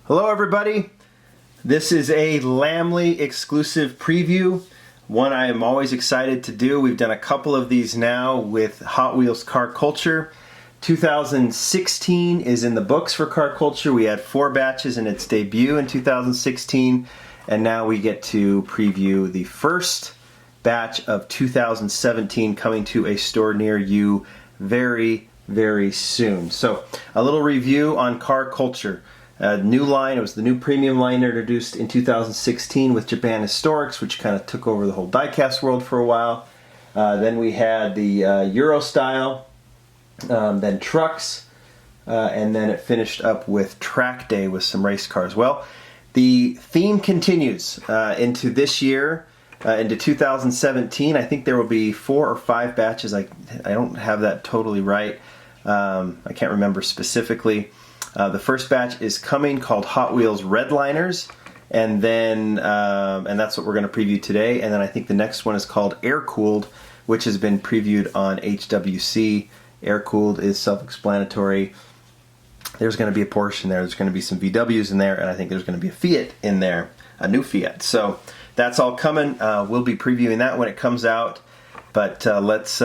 Hello everybody, this is a Lamley exclusive preview, one I am always excited to do. We've done a couple of these now with Hot Wheels Car Culture. 2016 is in the books for Car Culture. We had 4 batches in its debut in 2016, and now we get to preview the first batch of 2017 coming to a store near you very, very soon. So a little review on Car Culture. New line, it was the new premium line introduced in 2016 with Japan Historics, which kind of took over the whole diecast world for a while. Then we had the Euro style, then trucks, and then it finished up with track day with some race cars. Well, the theme continues into this year, into 2017. I think there will be 4 or 5 batches. I don't have that totally right. I can't remember specifically. The first batch is coming, called Hot Wheels Redliners, and then and that's what we're going to preview today. And then I think the next one is called Air Cooled, which has been previewed on HWC. Air Cooled is self-explanatory. There's going to be a Porsche in there. There's going to be some VWs in there, and I think there's going to be a Fiat in there, a new Fiat. So that's all coming. We'll be previewing that when it comes out. But let's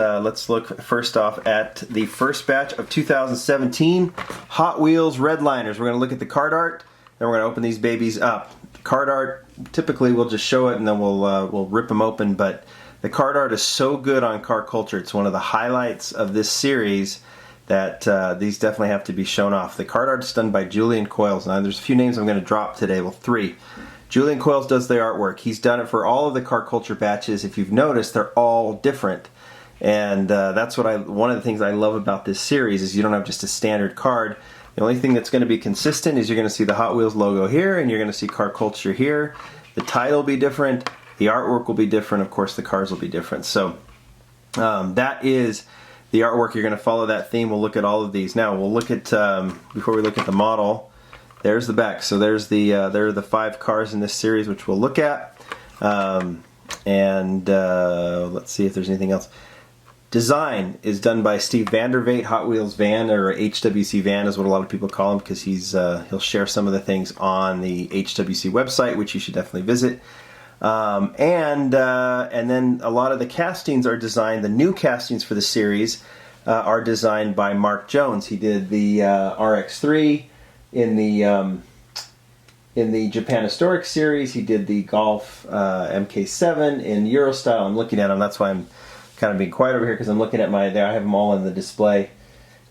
look first off at the first batch of 2017 Hot Wheels Redliners. We're going to look at the card art, then we're going to open these babies up. Card art, typically we'll just show it and then we'll rip them open. But the card art is so good on Car Culture. It's one of the highlights of this series that these definitely have to be shown off. The card art is done by Julian Coyles. Now there's a few names I'm going to drop today. Well, 3. Julian Coyles does the artwork. He's done it for all of the Car Culture batches. If you've noticed, they're all different. And that's one of the things I love about this series is you don't have just a standard card. The only thing that's going to be consistent is you're going to see the Hot Wheels logo here, and you're going to see Car Culture here. The title will be different. The artwork will be different. Of course, the cars will be different. So that is the artwork. You're going to follow that theme. We'll look at all of these. Now, we'll look at, before we look at the model, there's the back. So there's there are the 5 cars in this series, which we'll look at. Let's see if there's anything else. Design is done by Steve Vandervate, Hot Wheels Van, or HWC Van is what a lot of people call him, because he'll share some of the things on the HWC website, which you should definitely visit. And then a lot of the castings are designed. The new castings for the series are designed by Mark Jones. He did the RX-3 in the Japan Historic series. He did the Golf MK7 in Euro style. I'm looking at them. That's why I'm kind of being quiet over here, because I'm looking at I have them all in the display.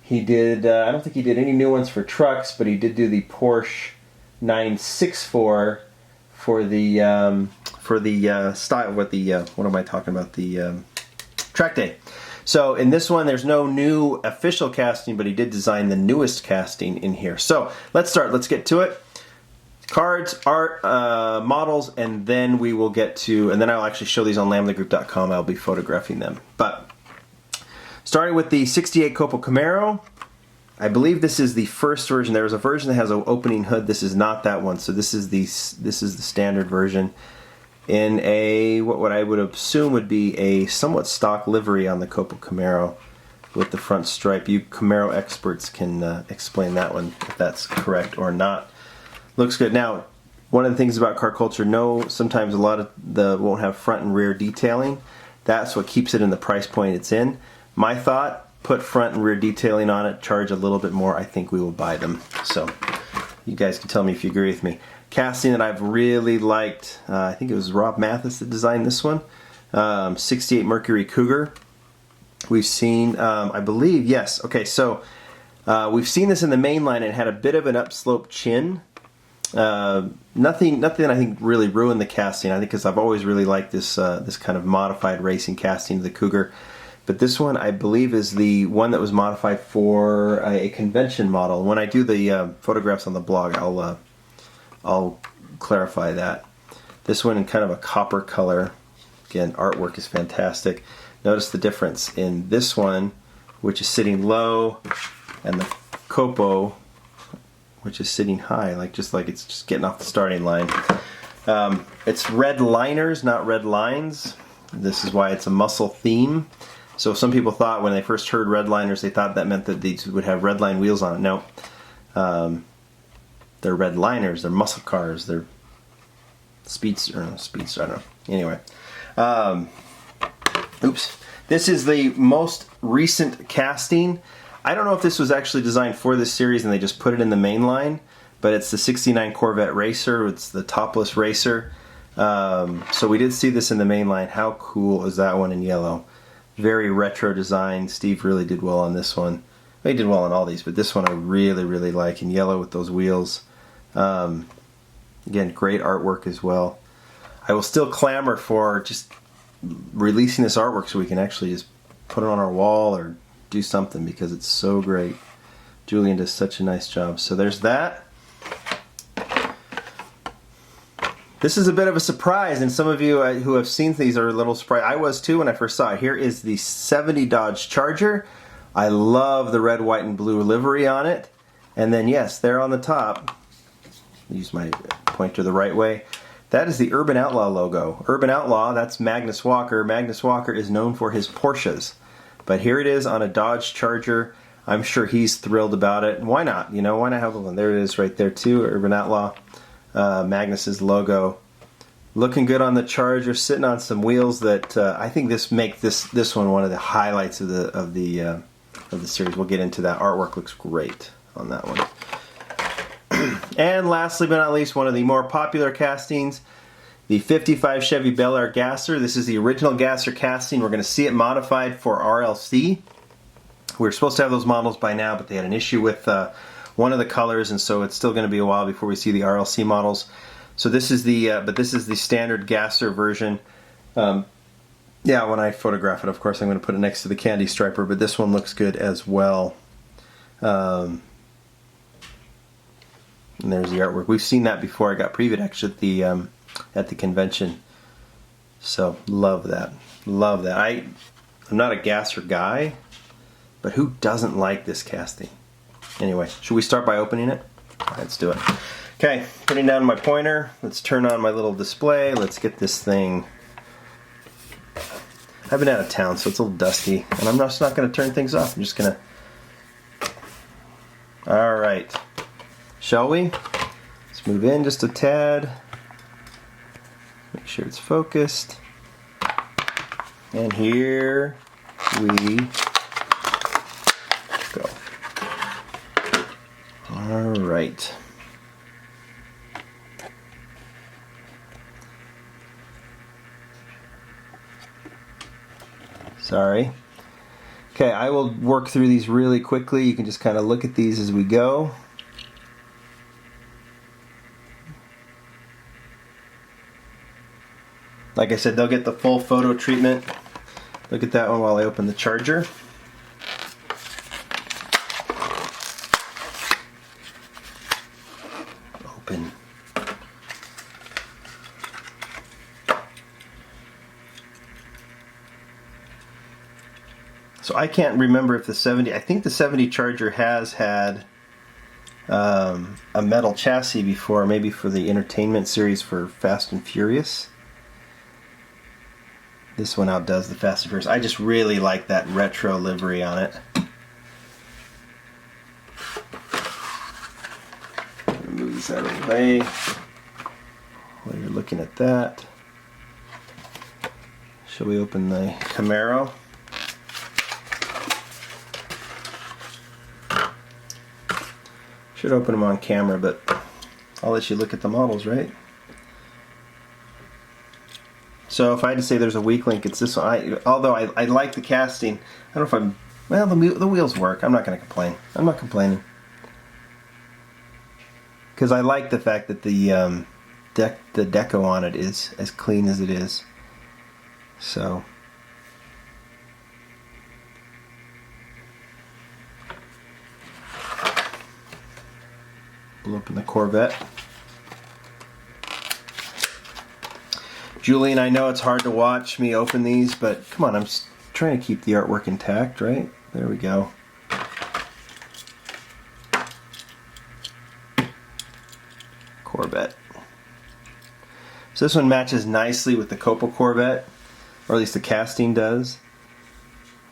He did, I don't think he did any new ones for trucks, but he did do the Porsche 964 for the style, what am I talking about? The track day. So in this one, there's no new official casting, but he did design the newest casting in here. So let's start. Let's get to it. Cards, art, models, and then we will get to, and then I'll actually show these on lamleygroup.com. I'll be photographing them. But starting with the 68 Copo Camaro, I believe this is the first version. There was a version that has an opening hood. This is not that one. So this is the standard version in a, what I would assume would be a somewhat stock livery on the Copo Camaro with the front stripe. You Camaro experts can explain that one, if that's correct or not. Looks good. Now, one of the things about Car Culture, sometimes a lot of won't have front and rear detailing. That's what keeps it in the price point it's in. My thought, put front and rear detailing on it, charge a little bit more. I think we will buy them. So you guys can tell me if you agree with me. Casting that I've really liked, I think it was Rob Mathis that designed this one. 68 Mercury Cougar. We've seen, I believe, yes. Okay, so we've seen this in the main line. It had a bit of an upslope chin. Nothing I think really ruined the casting. I think because I've always really liked this kind of modified racing casting of the Cougar. But this one, I believe, is the one that was modified for a convention model. When I do the photographs on the blog, I'll clarify that. This one in kind of a copper color. Again, artwork is fantastic. Notice the difference in this one, which is sitting low, and the Copo, which is sitting high, just like it's just getting off the starting line. It's red liners, not red lines. This is why it's a muscle theme. So some people thought when they first heard redliners, they thought that meant that these would have redline wheels on it. No. They're Redliners, they're muscle cars, they're speedster, I don't know. Anyway, oops. This is the most recent casting. I don't know if this was actually designed for this series and they just put it in the main line, but it's the '69 Corvette Racer. It's the topless racer. So we did see this in the main line. How cool is that one in yellow? Very retro design. Steve really did well on this one. He did well on all these, but this one I really, really like in yellow with those wheels. Again, great artwork as well. I will still clamor for just releasing this artwork so we can actually just put it on our wall or do something, because it's so great. Julian does such a nice job. So there's that. This is a bit of a surprise, and some of you who have seen these are a little surprised. I was too when I first saw it. Here is the '70 Dodge Charger. I love the red, white, and blue livery on it. And then yes, there on the top, use my pointer the right way, that is the Urban Outlaw logo. Urban Outlaw, that's Magnus Walker. Magnus Walker is known for his Porsches. But here it is on a Dodge Charger. I'm sure he's thrilled about it. Why not? You know, why not have one? There it is right there too, Urban Outlaw. Magnus's logo. Looking good on the Charger, sitting on some wheels that I think make this one one of the highlights of the series. We'll get into that. Artwork looks great on that one. And lastly but not least, one of the more popular castings, the '55 Chevy Belair Gasser. This is the original Gasser casting. We're going to see it modified for RLC. We were supposed to have those models by now, but they had an issue with one of the colors, and so it's still going to be a while before we see the RLC models. So this is the standard Gasser version. Yeah, when I photograph it, of course, I'm going to put it next to the Candy Striper, but this one looks good as well. And there's the artwork. We've seen that before. I got previewed actually at the convention. So love that. Love that. I'm not a Gasser guy, but who doesn't like this casting? Anyway, should we start by opening it? All right, let's do it. Okay, putting down my pointer. Let's turn on my little display. Let's get this thing. I've been out of town, so it's a little dusty, and I'm just not going to turn things off. I'm just going to. All right. Shall we? Let's move in just a tad. Make sure it's focused. And here we go. All right. Sorry. Okay, I will work through these really quickly. You can just kind of look at these as we go. Like I said, they'll get the full photo treatment. Look at that one while I open the Charger. Open. So I can't remember if I think the '70 Charger has had a metal chassis before, maybe for the entertainment series for Fast and Furious. This one outdoes the Fast and Furious. I just really like that retro livery on it. Move this out of the way while you're looking at that. Shall we open the Camaro? Should open them on camera, but I'll let you look at the models, right? So if I had to say there's a weak link, it's this one. Although I like the casting, I don't know if I'm. Well, the wheels work. I'm not going to complain. I'm not complaining because I like the fact that the deco on it is as clean as it is. So. We'll open the Corvette. Julian, I know it's hard to watch me open these, but come on, I'm trying to keep the artwork intact, right? There we go. Corvette. So this one matches nicely with the Copo Corvette, or at least the casting does.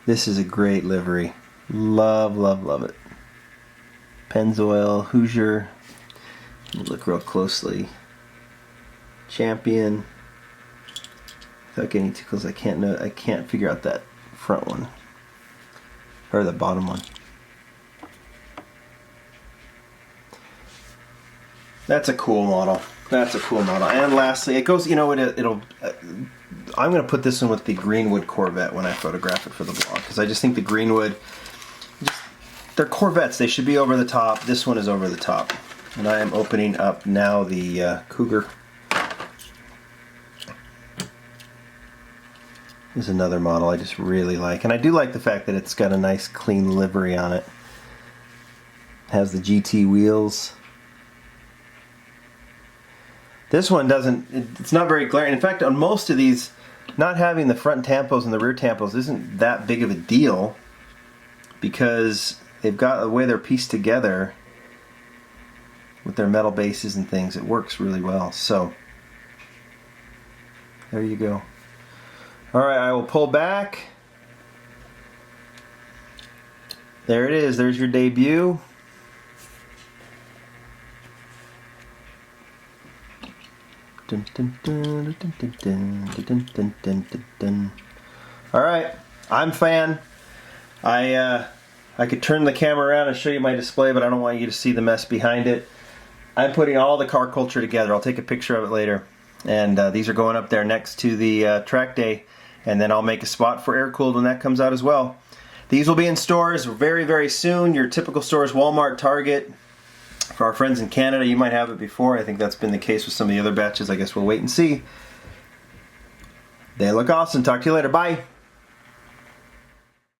This is a great livery. Love, love, love it. Pennzoil, Hoosier, Look real closely. Champion. Without getting too close, I can't figure out that front one. Or the bottom one. That's a cool model. That's a cool model. And lastly, it goes, you know, it'll I'm going to put this one with the Greenwood Corvette when I photograph it for the blog, because I just think the Greenwood, they're Corvettes. They should be over the top. This one is over the top. And I am opening up now the Cougar. This is another model I just really like. And I do like the fact that it's got a nice clean livery on it. It has the GT wheels. This one doesn't, it's not very glaring. In fact, on most of these, not having the front tampos and the rear tampos isn't that big of a deal, because they've got the way they're pieced together with their metal bases and things. It works really well. So, there you go. Alright, I will pull back. There it is. There's your debut. Alright, I'm a fan. I could turn the camera around and show you my display, but I don't want you to see the mess behind it. I'm putting all the car culture together. I'll take a picture of it later. And these are going up there next to the track day. And then I'll make a spot for air cooled when that comes out as well. These will be in stores very, very soon. Your typical stores, Walmart, Target. For our friends in Canada, you might have it before. I think that's been the case with some of the other batches. I guess we'll wait and see. They look awesome. Talk to you later. Bye.